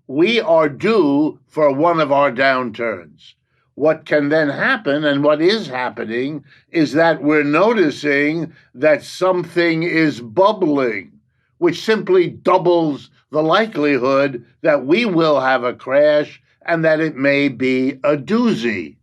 we are due for one of our downturns. What can then happen, and what is happening, is that we're noticing that something is bubbling, which simply doubles the likelihood that we will have a crash and that it may be a doozy.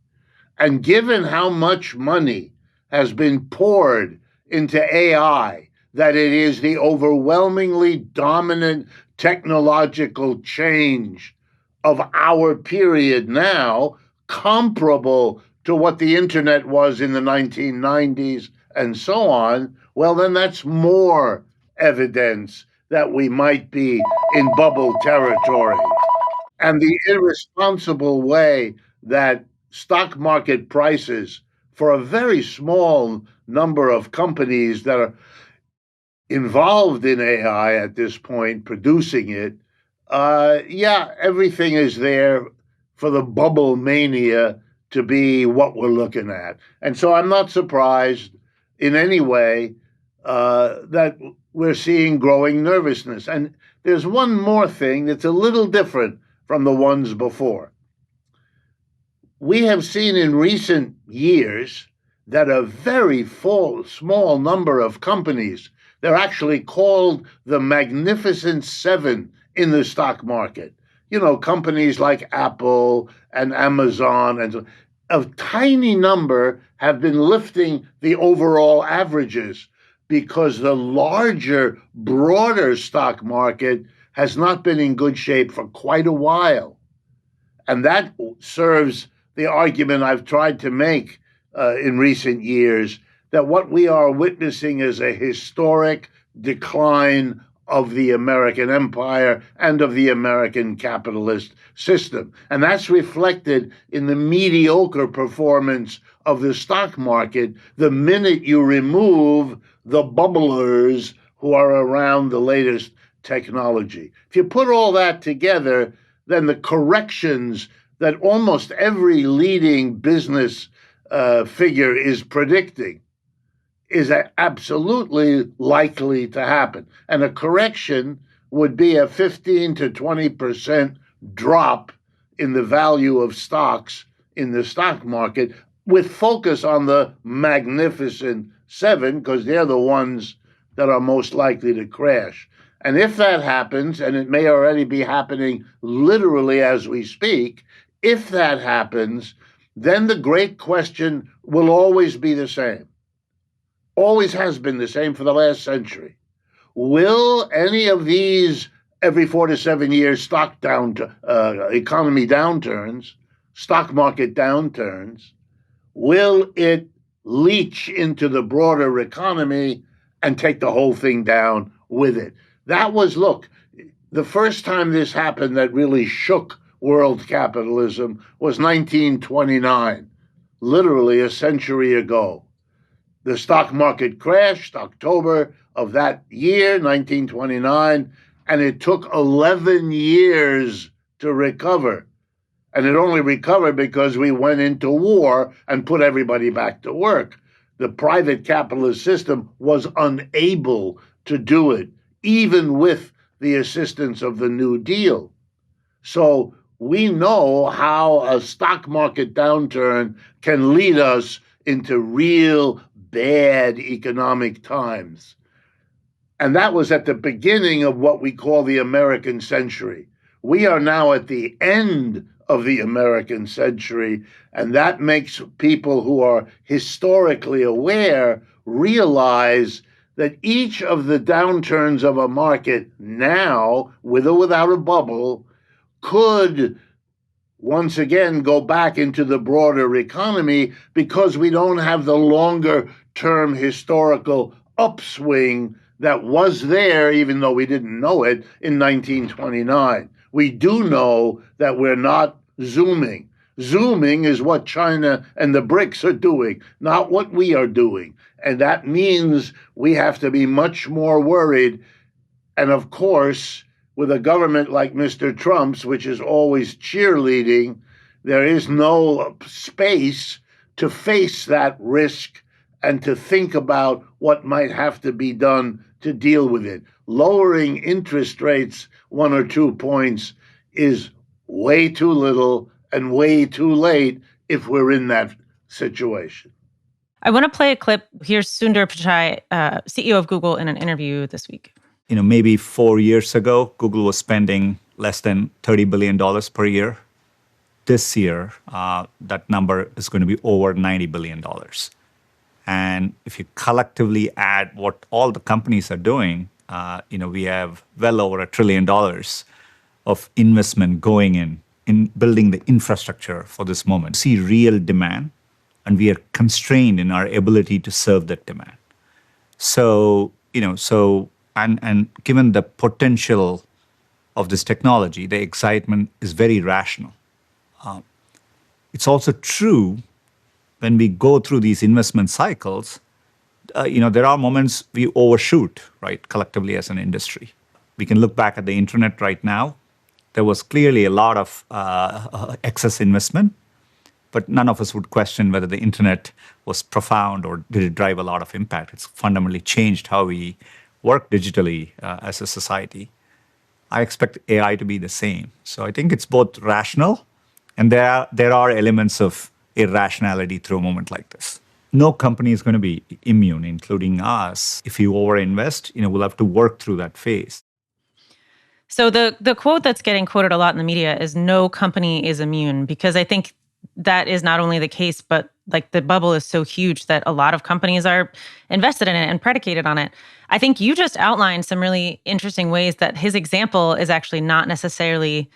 And given how much money has been poured into AI, that it is the overwhelmingly dominant technological change of our period now, comparable to what the internet was in the 1990s and so on, well, then that's more evidence that we might be in bubble territory. And the irresponsible way that stock market prices for a very small number of companies that are involved in AI at this point, producing it, everything is there for the bubble mania to be what we're looking at. And so I'm not surprised in any way that we're seeing growing nervousness. And there's one more thing that's a little different from the ones before. We have seen in recent years that a very small number of companies, they're actually called the Magnificent Seven in the stock market. You know, companies like Apple and Amazon, and a tiny number have been lifting the overall averages because the larger, broader stock market has not been in good shape for quite a while. And that serves the argument I've tried to make in recent years, that what we are witnessing is a historic decline of the American empire and of the American capitalist system. And that's reflected in the mediocre performance of the stock market the minute you remove the bubblers who are around the latest technology. If you put all that together, then the corrections that almost every leading business figure is predicting is absolutely likely to happen. And a correction would be a 15 to 20% drop in the value of stocks in the stock market, with focus on the Magnificent Seven, because they're the ones that are most likely to crash. And if that happens, and it may already be happening literally as we speak, if that happens, then the great question will always be the same. Always has been the same for the last century. Will any of these every 4 to 7 years economy downturns, stock market downturns, will it leach into the broader economy and take the whole thing down with it? That was, look, the first time this happened that really shook world capitalism was 1929, literally a century ago. The stock market crashed October of that year, 1929, and it took 11 years to recover. And it only recovered because we went into war and put everybody back to work. The private capitalist system was unable to do it, even with the assistance of the New Deal. So we know how a stock market downturn can lead us into real bad economic times. And that was at the beginning of what we call the American century. We are now at the end of the American century, and that makes people who are historically aware realize that each of the downturns of a market now, with or without a bubble, could once again go back into the broader economy because we don't have the longer term historical upswing that was there, even though we didn't know it, in 1929. We do know that we're not zooming. Zooming is what China and the BRICS are doing, not what we are doing. And that means we have to be much more worried. And of course, with a government like Mr. Trump's, which is always cheerleading, there is no space to face that risk and to think about what might have to be done to deal with it. Lowering interest rates 1 or 2 points is way too little and way too late if we're in that situation. I want to play a clip. Here's Sundar Pichai, CEO of Google, in an interview this week. Maybe 4 years ago, Google was spending less than $30 billion per year. This year, that number is going to be over $90 billion. And if you collectively add what all the companies are doing, we have well over $1 trillion of investment going in building the infrastructure for this moment. See real demand, and we are constrained in our ability to serve that demand. So given the potential of this technology, the excitement is very rational. It's also true when we go through these investment cycles, there are moments we overshoot, right, collectively as an industry. We can look back at the internet right now. There was clearly a lot of excess investment, but none of us would question whether the internet was profound or did it drive a lot of impact. It's fundamentally changed how we work digitally as a society. I expect AI to be the same. So I think it's both rational, and there are elements of irrationality through a moment like this. No company is going to be immune, including us. If you overinvest, we'll have to work through that phase. So the quote that's getting quoted a lot in the media is "no company is immune," because I think that is not only the case, but like the bubble is so huge that a lot of companies are invested in it and predicated on it. I think you just outlined some really interesting ways that his example is actually not necessarily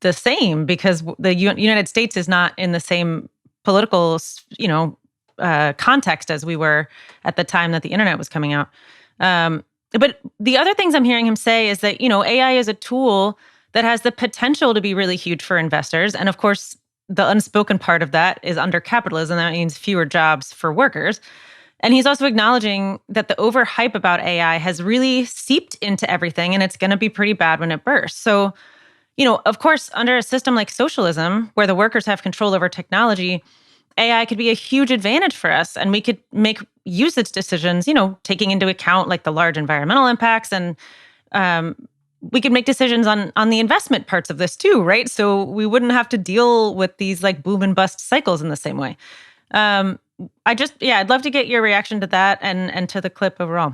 the same, because the United States is not in the same political, context as we were at the time that the internet was coming out. But the other things I'm hearing him say is that, AI is a tool that has the potential to be really huge for investors. And of course, the unspoken part of that is under capitalism. That means fewer jobs for workers. And he's also acknowledging that the overhype about AI has really seeped into everything, and it's going to be pretty bad when it bursts. So, of course, under a system like socialism, where the workers have control over technology, AI could be a huge advantage for us, and we could make usage decisions, taking into account like the large environmental impacts, and we could make decisions on the investment parts of this too, right? So we wouldn't have to deal with these like boom and bust cycles in the same way. I'd love to get your reaction to that and to the clip overall.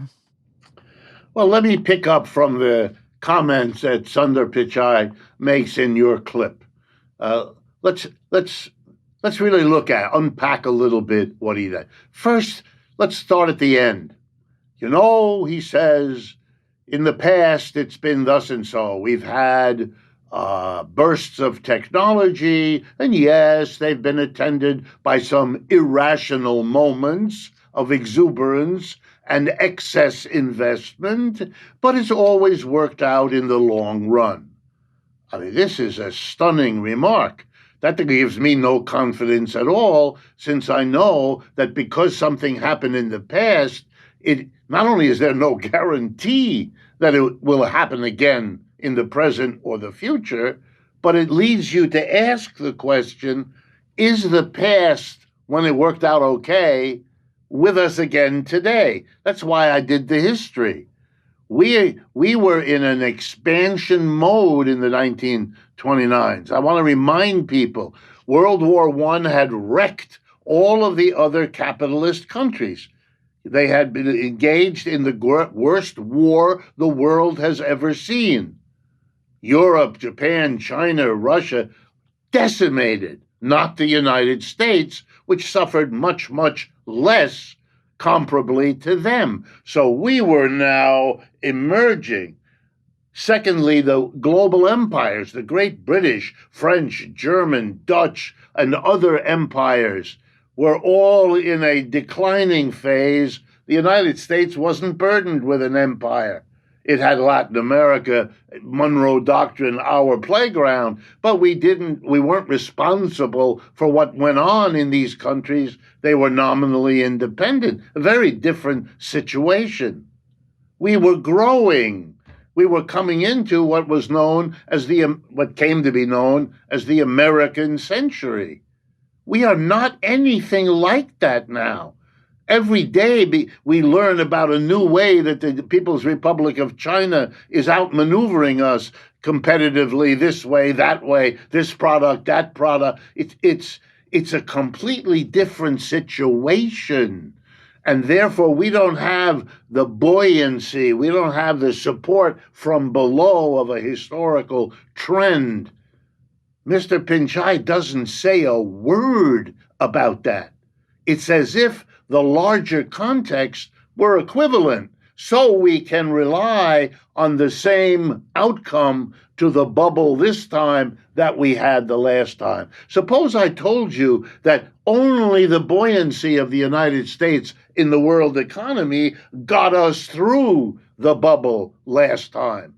Well, let me pick up from the comments that Sundar Pichai makes in your clip. Let's really unpack a little bit what he did. First, let's start at the end. He says, in the past, it's been thus and so. We've had bursts of technology, and yes, they've been attended by some irrational moments of exuberance and excess investment, but it's always worked out in the long run. I mean, this is a stunning remark. That gives me no confidence at all, since I know that because something happened in the past, it not only is there no guarantee that it will happen again in the present or the future, but it leads you to ask the question, is the past, when it worked out okay, with us again today? That's why I did the history. We were in an expansion mode in the 1929s. I want to remind people, World War I had wrecked all of the other capitalist countries. They had been engaged in the worst war the world has ever seen. Europe, Japan, China, Russia, decimated, not the United States, which suffered much, much less comparably to them. So we were now emerging. Secondly, the global empires, the great British, French, German, Dutch, and other empires were all in a declining phase. The United States wasn't burdened with an empire. It had Latin America, Monroe Doctrine, our playground, but we weren't responsible for what went on in these countries. They were nominally independent, a very different situation. We were growing. We were coming into what came to be known as the American century. We are not anything like that now. Every day we learn about a new way that the People's Republic of China is outmaneuvering us, competitively this way, that way, this product, that product. It's a completely different situation. And therefore, we don't have the buoyancy, we don't have the support from below of a historical trend. Mr. Pinchai doesn't say a word about that. It's as if the larger context were equivalent, so we can rely on the same outcome to the bubble this time that we had the last time. Suppose I told you that only the buoyancy of the United States in the world economy got us through the bubble last time.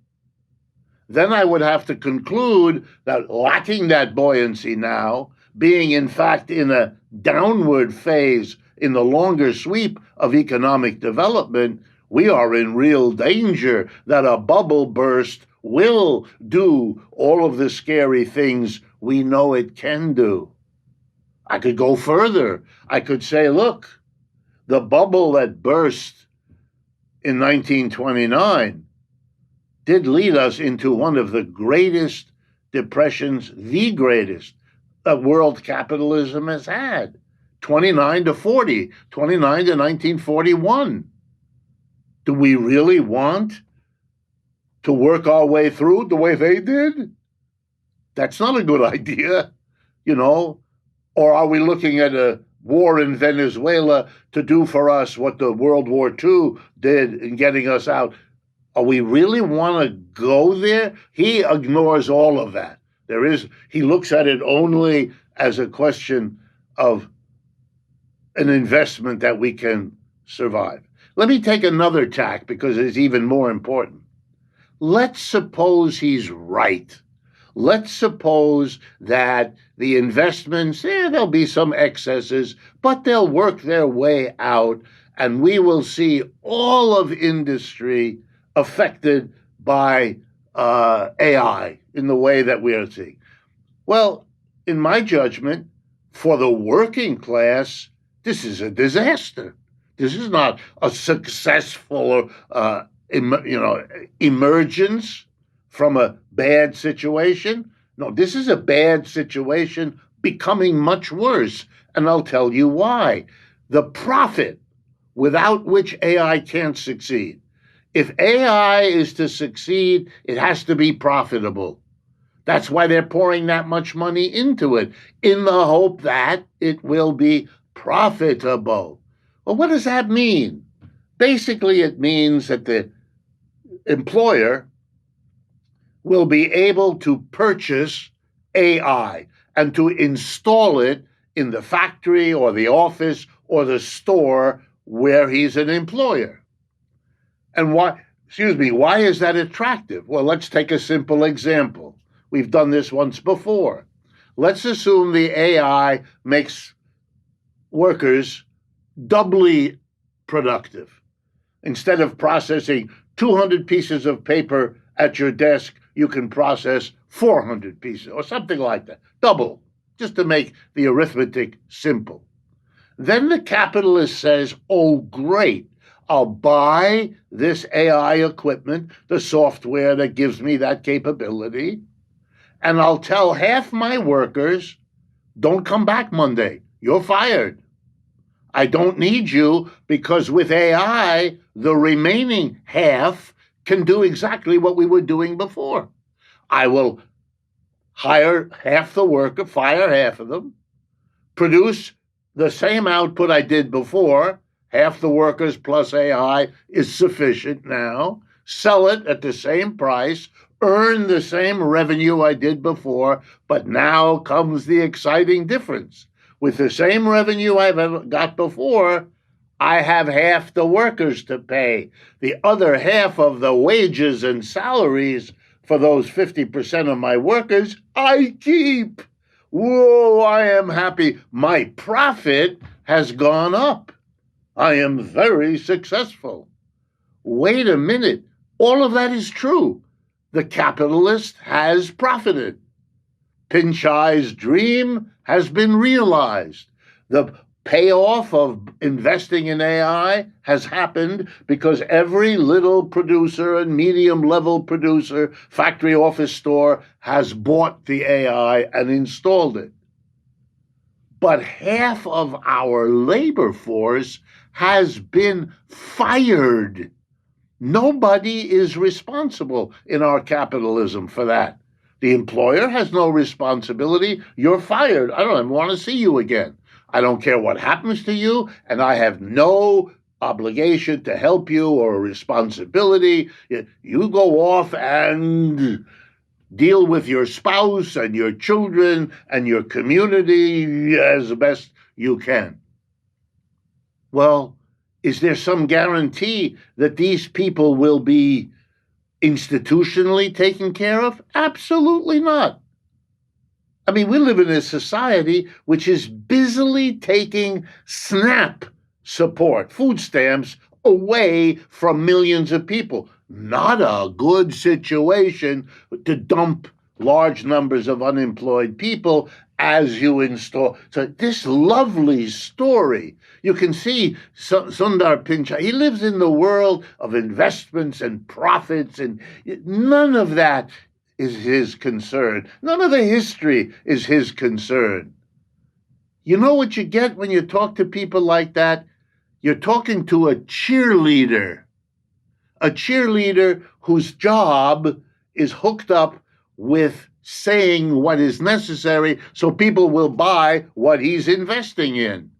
Then I would have to conclude that lacking that buoyancy now, being in fact in a downward phase in the longer sweep of economic development, we are in real danger that a bubble burst will do all of the scary things we know it can do. I could go further. I could say, look, the bubble that burst in 1929 did lead us into one of the greatest depressions, the greatest that world capitalism has had. 29 to 40, 29 to 1941. Do we really want to work our way through the way they did? That's not a good idea, Or are we looking at a war in Venezuela to do for us what the World War II did in getting us out? Are we really want to go there? He ignores all of that. He looks at it only as a question of an investment that we can survive. Let me take another tack because it's even more important. Let's suppose he's right. Let's suppose that the investments, there'll be some excesses, but they'll work their way out, and we will see all of industry affected by AI in the way that we are seeing. Well, in my judgment, for the working class, this is a disaster. This is not a successful emergence from a bad situation. No, this is a bad situation becoming much worse, and I'll tell you why. The profit without which AI can't succeed. If AI is to succeed, it has to be profitable. That's why they're pouring that much money into it, in the hope that it will be profitable. Well, what does that mean? Basically, it means that the employer will be able to purchase AI and to install it in the factory or the office or the store where he's an employer. And why is that attractive? Well, let's take a simple example. We've done this once before. Let's assume the AI makes workers doubly productive. Instead of processing 200 pieces of paper at your desk, you can process 400 pieces or something like that. Double, just to make the arithmetic simple. Then the capitalist says, oh, great, I'll buy this AI equipment, the software that gives me that capability, and I'll tell half my workers, don't come back Monday, you're fired. I don't need you because with AI, the remaining half can do exactly what we were doing before. I will hire half the worker, fire half of them, produce the same output I did before, half the workers plus AI is sufficient now, sell it at the same price, earn the same revenue I did before, but now comes the exciting difference. With the same revenue I've ever got before, I have half the workers to pay. The other half of the wages and salaries for those 50% of my workers, I keep. Whoa, I am happy. My profit has gone up. I am very successful. Wait a minute. All of that is true. The capitalist has profited. Pinchai's dream has been realized. The payoff of investing in AI has happened because every little producer and medium level producer, factory office store has bought the AI and installed it. But half of our labor force has been fired. Nobody is responsible in our capitalism for that. The employer has no responsibility. You're fired. I don't even want to see you again. I don't care what happens to you, and I have no obligation to help you or responsibility. You go off and deal with your spouse and your children and your community as best you can. Well, is there some guarantee that these people will be institutionally taken care of? Absolutely not. I mean, we live in a society which is busily taking SNAP support, food stamps, away from millions of people. Not a good situation to dump large numbers of unemployed people as you install. So this lovely story, you can see Sundar Pichai, he lives in the world of investments and profits, and none of that is his concern. None of the history is his concern. You know what you get when you talk to people like that? You're talking to a cheerleader whose job is hooked up with saying what is necessary so people will buy what he's investing in.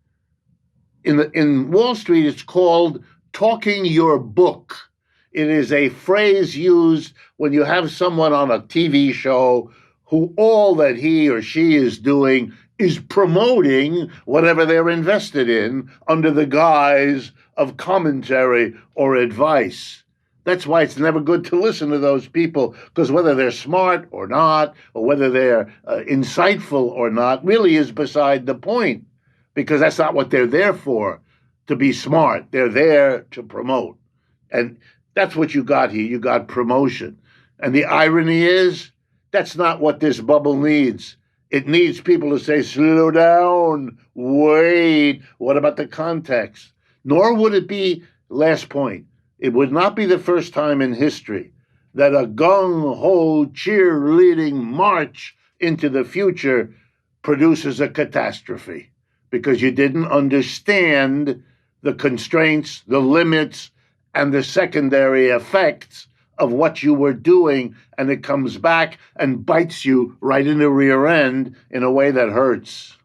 In Wall Street, it's called talking your book. It is a phrase used when you have someone on a TV show who all that he or she is doing is promoting whatever they're invested in under the guise of commentary or advice. That's why it's never good to listen to those people, because whether they're smart or not, or whether they're insightful or not, really is beside the point, because that's not what they're there for, to be smart. They're there to promote. And that's what you got here. You got promotion. And the irony is, that's not what this bubble needs. It needs people to say, slow down, wait, what about the context? Nor would it be, last point, it would not be the first time in history that a gung-ho cheerleading march into the future produces a catastrophe, because you didn't understand the constraints, the limits, and the secondary effects of what you were doing, and it comes back and bites you right in the rear end in a way that hurts.